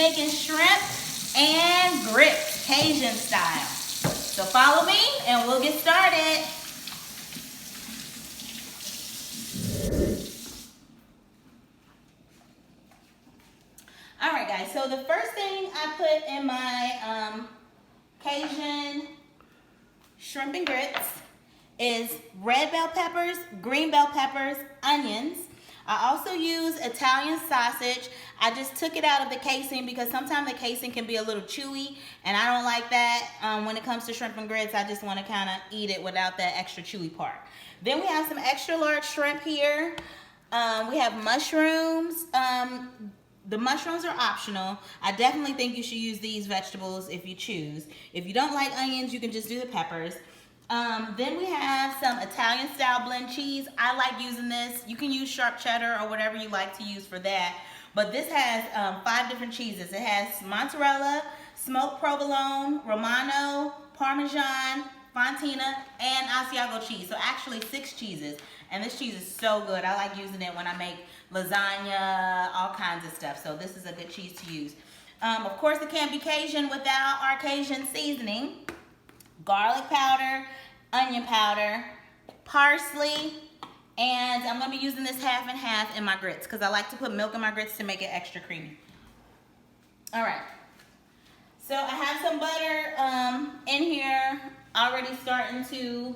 making shrimp and grits, Cajun style. So follow me and we'll get started. All right, guys, so the first thing I put in my Cajun shrimp and grits is red bell peppers, green bell peppers, onions. I also use Italian sausage. I just took it out of the casing because sometimes the casing can be a little chewy, and I don't like that. When it comes to shrimp and grits, I just want to kind of eat it without that extra chewy part. Then we have some extra large shrimp here. We have mushrooms. The mushrooms are optional. I definitely think you should use these vegetables if you choose. If you don't like onions, you can just do the peppers. Then we have some Italian style blend cheese. I like using this. You can use sharp cheddar or whatever you like to use for that. But this has 5 different cheeses. It has mozzarella, smoked provolone, Romano, Parmesan, Fontina, and Asiago cheese. So actually 6 cheeses. And this cheese is so good. I like using it when I make lasagna, all kinds of stuff. So this is a good cheese to use. Of course, it can't be Cajun without our Cajun seasoning. Garlic powder, onion powder, parsley, and I'm going to be using this half and half in my grits because I like to put milk in my grits to make it extra creamy. All right. So I have some butter in here already starting to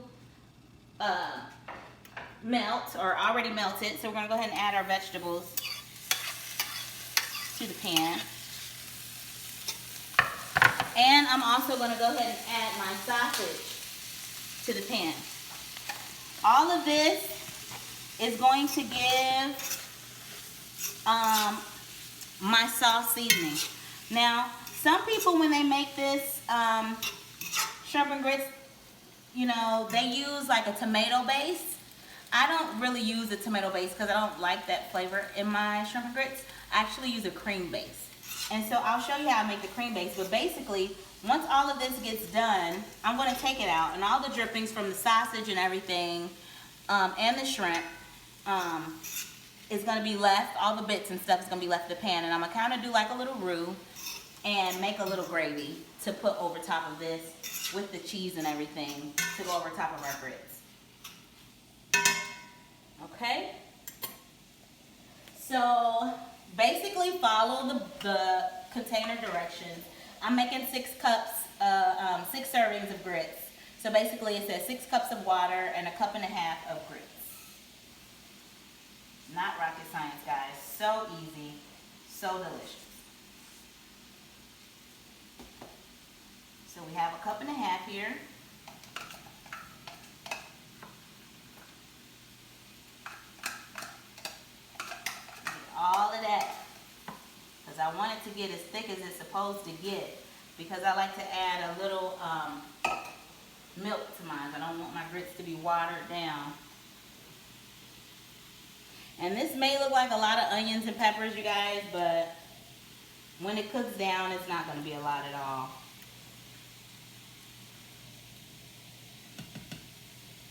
melt or already melted. So we're going to go ahead and add our vegetables to the pan. And I'm also going to go ahead and add my sausage to the pan. All of this is going to give my sauce seasoning. Now, some people when they make this shrimp and grits, you know, they use like a tomato base. I don't really use a tomato base because I don't like that flavor in my shrimp and grits. I actually use a cream base. And so I'll show you how I make the cream base. But basically, once all of this gets done, I'm going to take it out. And all the drippings from the sausage and everything and the shrimp is going to be left. All the bits and stuff is going to be left in the pan. And I'm going to kind of do like a little roux and make a little gravy to put over top of this with the cheese and everything to go over top of our grits. Okay? So basically follow the container directions. I'm making 6 cups, 6 servings of grits. So basically it says 6 cups of water and a cup and a half of grits. Not rocket science, guys. So easy, so delicious. So we have a cup and a half here. All of that, because I want it to get as thick as it's supposed to get, because I like to add a little milk to mine. I don't want my grits to be watered down. And this may look like a lot of onions and peppers, you guys, but when it cooks down, it's not going to be a lot at all.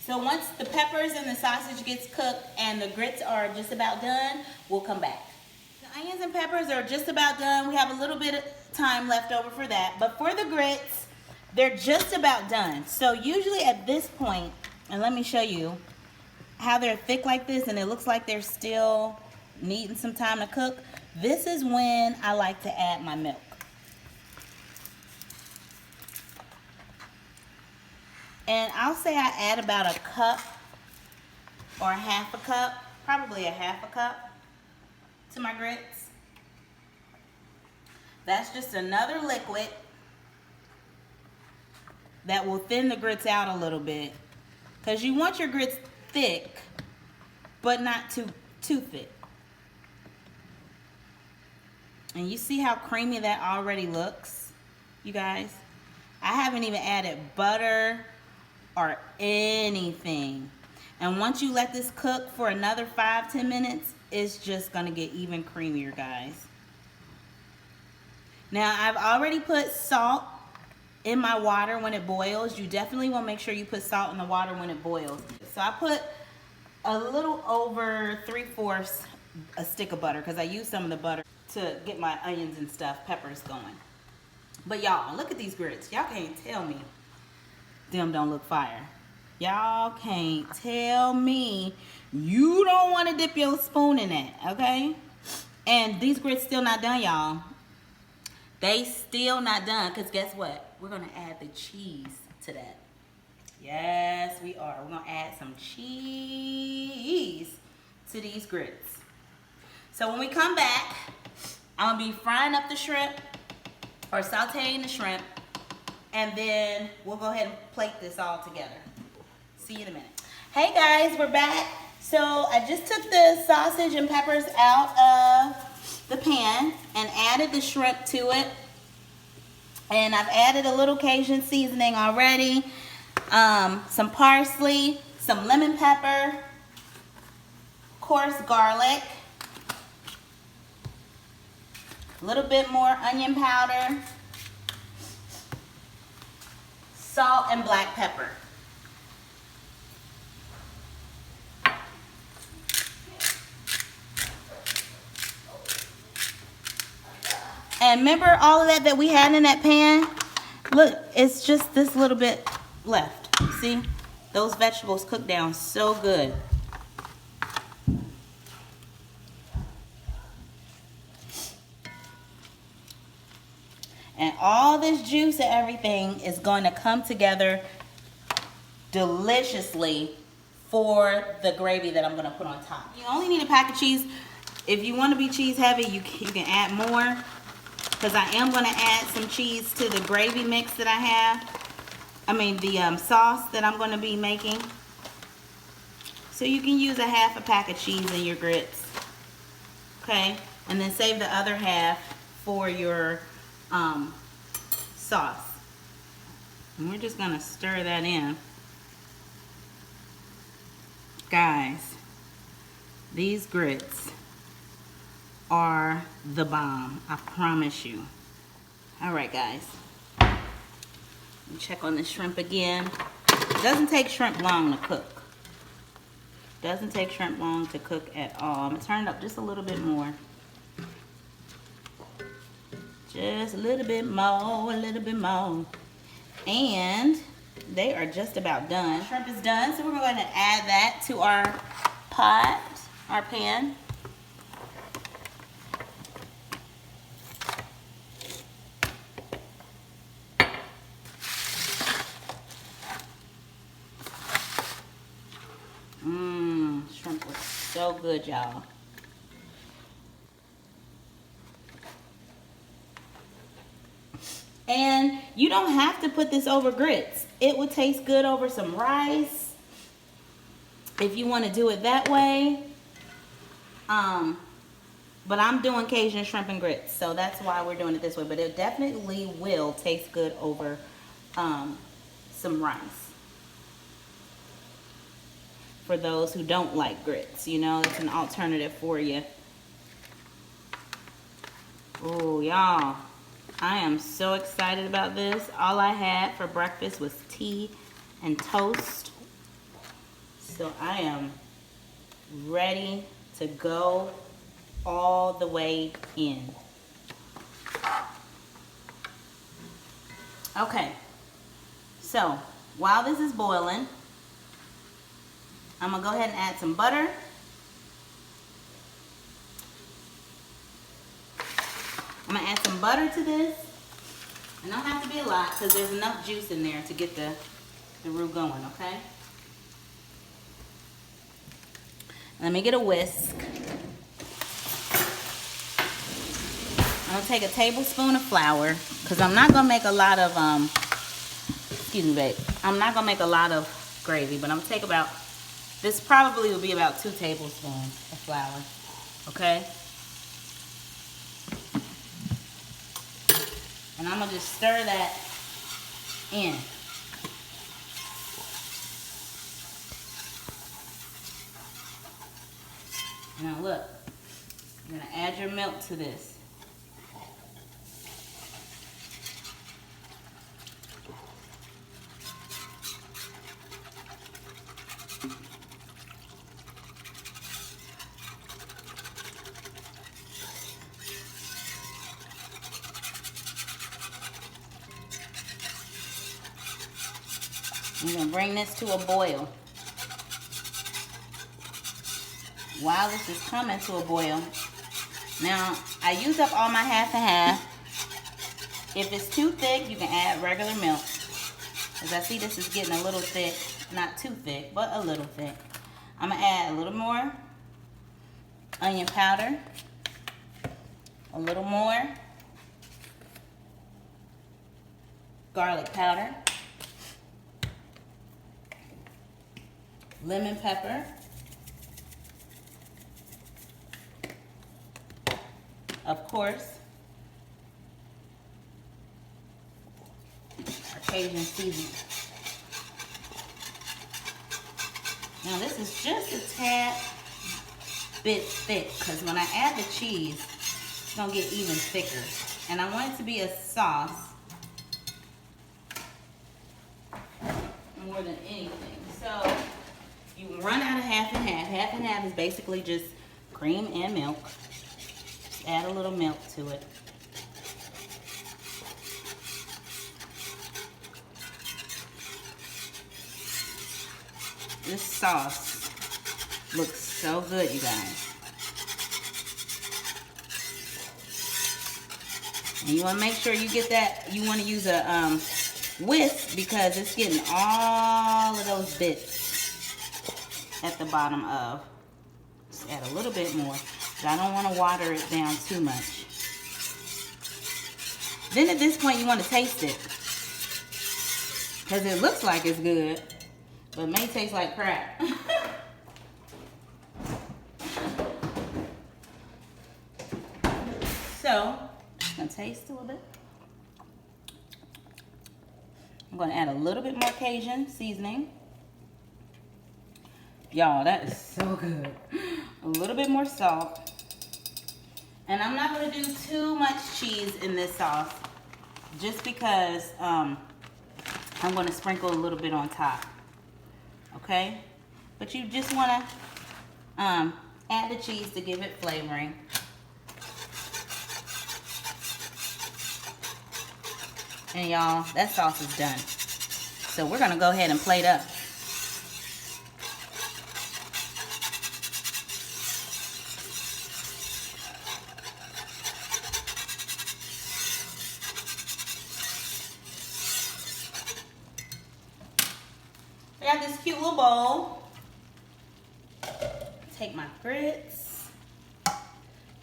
So once the peppers and the sausage gets cooked and the grits are just about done, we'll come back. The onions and peppers are just about done. We have a little bit of time left over for that. But for the grits, they're just about done. So usually at this point, and let me show you how they're thick like this and it looks like they're still needing some time to cook. This is when I like to add my milk. And I'll say I add about a cup or a half a cup, probably a half a cup to my grits. That's just another liquid that will thin the grits out a little bit. Because you want your grits thick, but not too thick. And you see how creamy that already looks, you guys? I haven't even added butter or anything. And once you let this cook for another 5-10 minutes, it's just gonna get even creamier, guys. Now I've already put salt in my water when it boils. You definitely want to make sure you put salt in the water when it boils. So I put a little over 3/4 a stick of butter because I used some of the butter to get my onions and stuff, peppers going. But y'all, look at these grits. Y'all can't tell me them don't look fire. Y'all can't tell me you don't want to dip your spoon in that, okay? And these grits still not done, y'all. They still not done, because guess what? We're going to add the cheese to that. Yes, we are. We're going to add some cheese to these grits. So when we come back, I'm going to be frying up the shrimp or sauteing the shrimp, and then we'll go ahead and plate this all together. See you in a minute. Hey guys, we're back. So I just took the sausage and peppers out of the pan and added the shrimp to it. And I've added a little Cajun seasoning already. Some parsley, some lemon pepper, coarse garlic, a little bit more onion powder, salt and black pepper. And remember all of that we had in that pan? Look, it's just this little bit left. See? Those vegetables cook down so good. And all this juice and everything is going to come together deliciously for the gravy that I'm going to put on top. You only need a pack of cheese. If you want to be cheese heavy, you can add more. Because I am going to add some cheese to the gravy mix that I have. The sauce that I'm going to be making. So you can use a half a pack of cheese in your grits. Okay? And then save the other half for your sauce. And we're just going to stir that in. Guys, these grits are the bomb. I promise you. Alright guys. Let me check on the shrimp again. It doesn't take shrimp long to cook. Doesn't take shrimp long to cook at all. I'm going to turn it up just a little bit more. Just a little bit more, a little bit more. And they are just about done. Shrimp is done, so we're going to add that to our pot, our pan. Shrimp looks so good, y'all. And you don't have to put this over grits. It would taste good over some rice if you want to do it that way. But I'm doing Cajun shrimp and grits, so that's why we're doing it this way. But it definitely will taste good over some rice. For those who don't like grits, you know, it's an alternative for you. Oh, y'all. I am so excited about this. All I had for breakfast was tea and toast. So I am ready to go all the way in. Okay. So while this is boiling, I'm going to go ahead and add some butter. I'm going to add some butter to this. It don't have to be a lot because there's enough juice in there to get the roux going, okay? Let me get a whisk. I'm going to take a tablespoon of flour because I'm not going to make a lot of, excuse me, babe. I'm not going to make a lot of gravy, but I'm going to take about, this probably will be about 2 tablespoons of flour, okay? And I'm going to just stir that in. Now look, you're going to add your milk to this. I'm gonna bring this to a boil. While this is coming to a boil, now I used up all my half and half. If it's too thick, you can add regular milk. As I see, this is getting a little thick. Not too thick, but a little thick. I'm gonna add a little more onion powder, a little more garlic powder, lemon pepper, of course, our Cajun seasoning. Now this is just a tad bit thick because when I add the cheese, it's gonna get even thicker. And I want it to be a sauce more than anything. So you run out of half and half. Half and half is basically just cream and milk. Just add a little milk to it. This sauce looks so good, you guys. And you want to make sure you get that. You want to use a whisk because it's getting all of those bits at the bottom of. Just add a little bit more. But I don't want to water it down too much. Then at this point you want to taste it. Because it looks like it's good, but it may taste like crap. So, I'm going to taste a little bit. I'm going to add a little bit more Cajun seasoning. Y'all, that is so good. A little bit more salt. And I'm not going to do too much cheese in this sauce, just because I'm going to sprinkle a little bit on top. Okay? But you just want to add the cheese to give it flavoring. And y'all, that sauce is done. So we're gonna go ahead and plate up. I got this cute little bowl. Take my grits.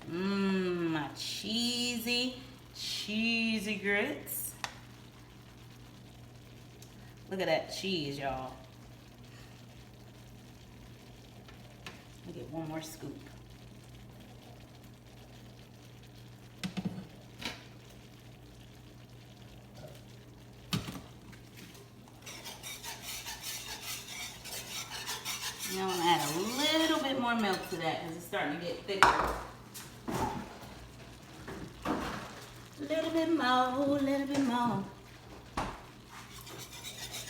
My cheesy grits. Look at that cheese, y'all. Let me get one more scoop. Now I'm gonna add a little bit more milk to that because it's starting to get thicker. A little bit more.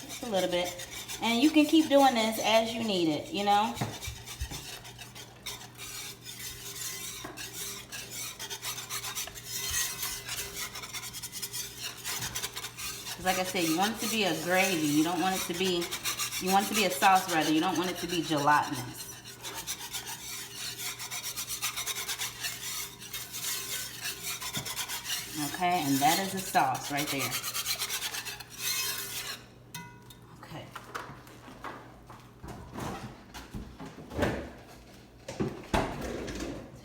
Just a little bit. And you can keep doing this as you need it, you know? Because like I said, you want it to be a gravy. You don't want it to be, you want it to be a sauce rather. You don't want it to be gelatinous. Okay, and that is a sauce right there. Okay.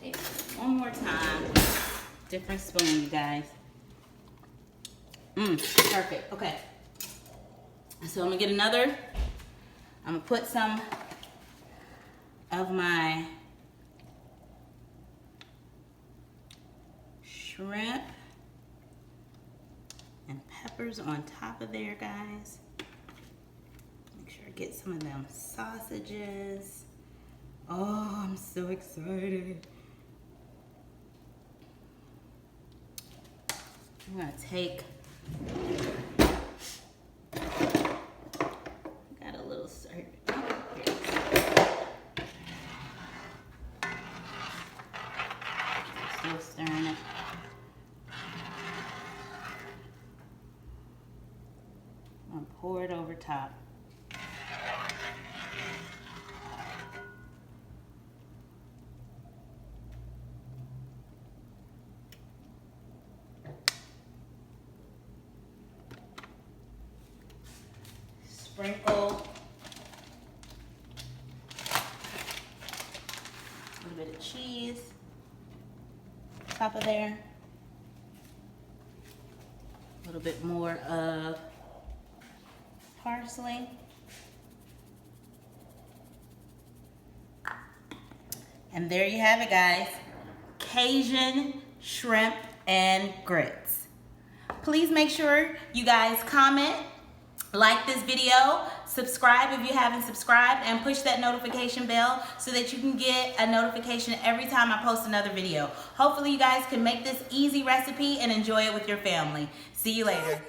Take it one more time. Different spoon, you guys. Perfect. Okay. So I'm gonna get another. I'm gonna put some of my shrimp and peppers on top of there, guys. Make sure I get some of them sausages. Oh, I'm so excited. I'm gonna take, got a little syrup. Still stirring it. I'm gonna pour it over top. Sprinkle a little bit of cheese top of there. A little bit more of parsley. And there you have it, guys. Cajun shrimp and grits. Please make sure you guys comment, like this video, subscribe if you haven't subscribed, and push that notification bell so that you can get a notification every time I post another video. Hopefully you guys can make this easy recipe and enjoy it with your family. See you later.